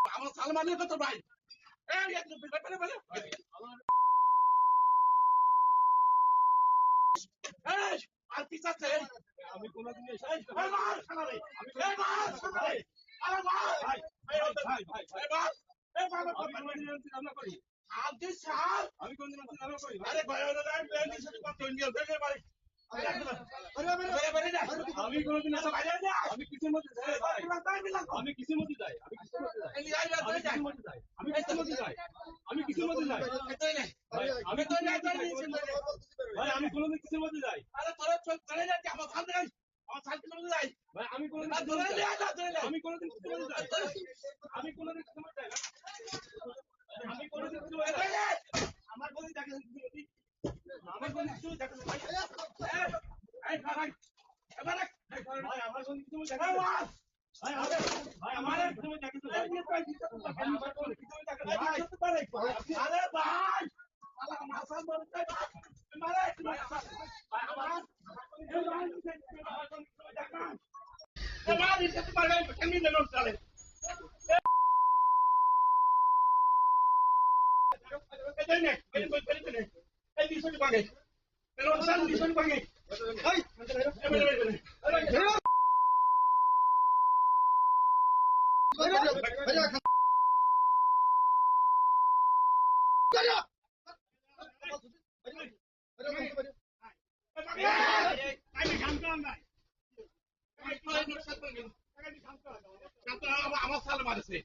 আমার সালমানের কত ভাই আর পিস আছে আমি কোনদিন আমি কোনদিন আরে ভাই আমি কোনদিন আমি কিছুর মধ্যে যাই ভাই আমি কিছুর মধ্যে যাই আমি কিছুর মধ্যে যাই আমি কিছুর মধ্যে যাই আমি কিছুর মধ্যে যাই আমি কিছুর মধ্যে যাই আমি তো ভাই আমি কোনদিন কিছুর মধ্যে যাই আরে তোরা চল চলে যাচ্ছে আমার সামনে আমার সামনে মধ্যে যাই ভাই আমি কোনদিন আমি কোনদিন কিছুর মধ্যে যাই আমি কোনদিন কিছুর মধ্যে যাই না আমি কোনদিন কিছুর মধ্যে যাই আমার বলি দেখেন আমার বলি কিছু দেখেন ভাই এই ভাই এবার ভাই আমার বলি কিছু দেখেন ভাই ভাই আমার কিছু দেখেন ভাই আমার বলি কিছু দেখেন ভাই আরে ভাই শালা মাথা বলতে মারে ভাই আমার এ মার ইসে তোমার গায়ে কেমনি দেন চলে এই নে এই বলতে নে এই দিশো পাগে এর ওসান দিশো পাগে এই আমার সাল মারছে